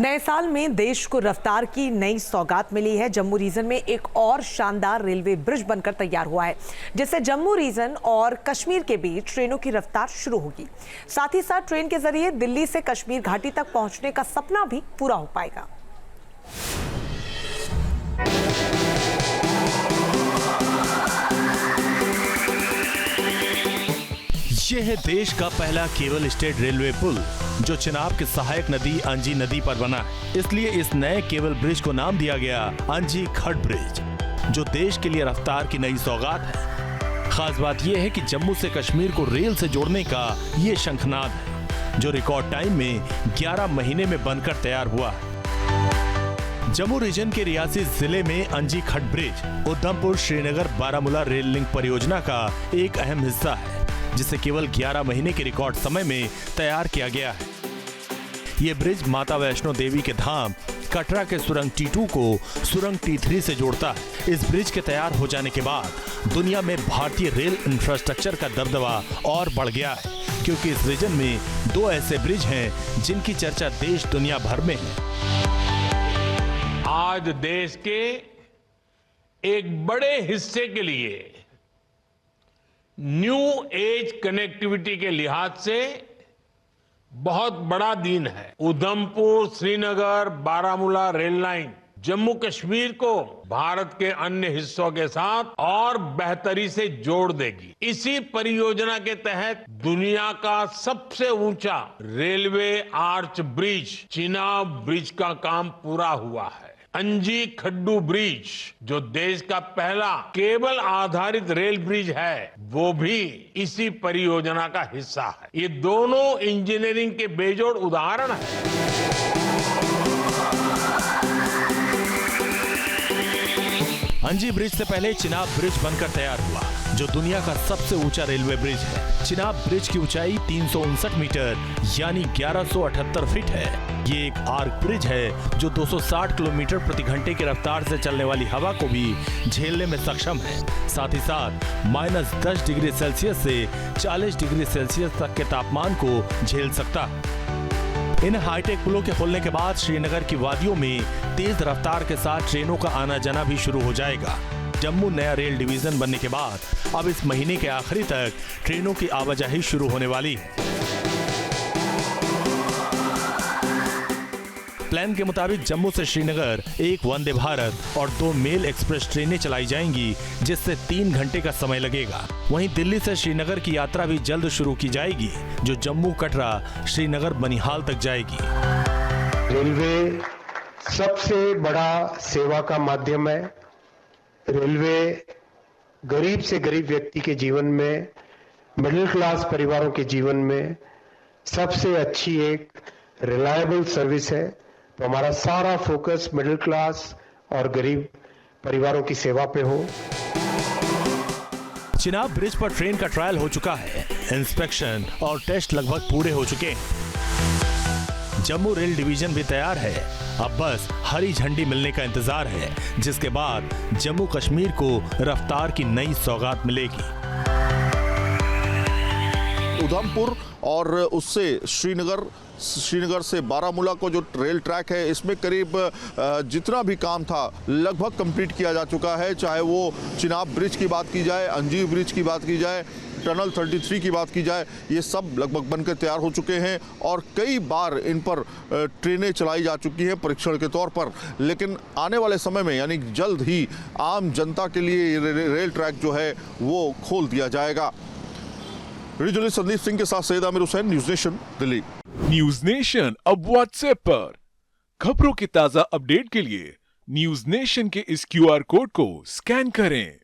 नए साल में देश को रफ्तार की नई सौगात मिली है। जम्मू रीजन में एक और शानदार रेलवे ब्रिज बनकर तैयार हुआ है, जिससे जम्मू रीजन और कश्मीर के बीच ट्रेनों की रफ्तार शुरू होगी। साथ ही साथ ट्रेन के जरिए दिल्ली से कश्मीर घाटी तक पहुंचने का सपना भी पूरा हो पाएगा। ये है देश का पहला केबल स्टेट रेलवे पुल जो चिनाब की सहायक नदी अंजी नदी पर बना है। इसलिए इस नए केबल ब्रिज को नाम दिया गया अंजी खट ब्रिज, जो देश के लिए रफ्तार की नई सौगात है। खास बात यह है कि जम्मू से कश्मीर को रेल से जोड़ने का ये शंखनाद है, जो रिकॉर्ड टाइम में 11 महीने में बनकर तैयार हुआ है। जम्मू रीजन के रियासी जिले में अंजी खट bridge Udhampur Srinagar Baramulla rail link परियोजना का एक अहम हिस्सा है, जिसे केवल 11 महीने के रिकॉर्ड समय में तैयार किया गया है। ये ब्रिज माता वैष्णो देवी के धाम कटरा के सुरंग T2 को सुरंग T3 से जोड़ता है। इस ब्रिज के तैयार हो जाने के बाद दुनिया में भारतीय रेल इंफ्रास्ट्रक्चर का दबदबा और बढ़ गया है, क्योंकि इस रीजन में 2 ऐसे ब्रिज हैं जिनकी चर्चा देश दुनिया भर में है। आज देश के एक बड़े हिस्से के लिए न्यू एज कनेक्टिविटी के लिहाज से बहुत बड़ा दिन है। उधमपुर श्रीनगर बारामूला रेल लाइन जम्मू कश्मीर को भारत के अन्य हिस्सों के साथ और बेहतरी से जोड़ देगी। इसी परियोजना के तहत दुनिया का सबसे ऊंचा railway arch bridge Chenab bridge का काम पूरा हुआ है। अंजी खड्डू ब्रिज, जो देश का पहला केबल आधारित रेल ब्रिज है, वो भी इसी परियोजना का हिस्सा है। ये दोनों इंजीनियरिंग के बेजोड़ उदाहरण हैं। अंजी ब्रिज से पहले चिनाब ब्रिज बनकर तैयार हुआ, जो दुनिया का सबसे ऊंचा रेलवे ब्रिज है। चिनाब ब्रिज की ऊंचाई 359 मीटर यानी 1178 फीट है। ये एक आर्क ब्रिज है जो 260 किलोमीटर प्रति घंटे की रफ्तार से चलने वाली हवा को भी झेलने में सक्षम है। साथ ही साथ -10 डिग्री सेल्सियस से 40 डिग्री सेल्सियस तक के तापमान को झेल सकता है। इन हाईटेक पुलों के खुलने के बाद श्रीनगर की वादियों में तेज रफ्तार के साथ ट्रेनों का आना जाना भी शुरू हो जाएगा। जम्मू नया रेल डिवीजन बनने के बाद अब इस महीने के आखिरी तक ट्रेनों की आवाजाही शुरू होने वाली है। प्लान के मुताबिक जम्मू से श्रीनगर एक वंदे भारत और 2 मेल एक्सप्रेस ट्रेनें चलाई जाएंगी, जिससे 3 घंटे का समय लगेगा। वहीं दिल्ली से श्रीनगर की यात्रा भी जल्द शुरू की जाएगी, जो जम्मू कटरा श्रीनगर बनिहाल तक जाएगी। रेलवे सबसे बड़ा सेवा का माध्यम है। रेलवे गरीब से गरीब व्यक्ति के जीवन में, मिडिल क्लास परिवारों के जीवन में सबसे अच्छी एक रिलायबल सर्विस है। तो हमारा सारा फोकस मिडिल क्लास और गरीब परिवारों की सेवा पे हो। चिनाब ब्रिज पर ट्रेन का ट्रायल हो चुका है। इंस्पेक्शन और टेस्ट लगभग पूरे हो चुके हैं। जम्मू रेल डिवीजन भी तैयार है। अब बस हरी झंडी मिलने का इंतजार है, जिसके बाद जम्मू कश्मीर को रफ्तार की नई सौगात मिलेगी। उधमपुर और उससे श्रीनगर से बारामूला को जो रेल ट्रैक है, इसमें करीब जितना भी काम था लगभग कंप्लीट किया जा चुका है। चाहे वो चिनाब ब्रिज की बात की जाए, अंजी ब्रिज की बात की जाए, टनल 33 की बात की जाए, ये सब लगभग बनकर तैयार हो चुके हैं और कई बार इन पर ट्रेनें चलाई जा चुकी हैं परीक्षण के तौर पर। लेकिन आने वाले समय में यानी जल्द ही आम जनता के लिए रेल ट्रैक जो है वो खोल दिया जाएगा। रीजनल संदीप सिंह के साथ Syed Aamir Hussain, news nation, Delhi. News nation अब व्हाट्सएप पर खबरों की ताजा अपडेट के लिए न्यूज नेशन के इस QR कोड को स्कैन करें।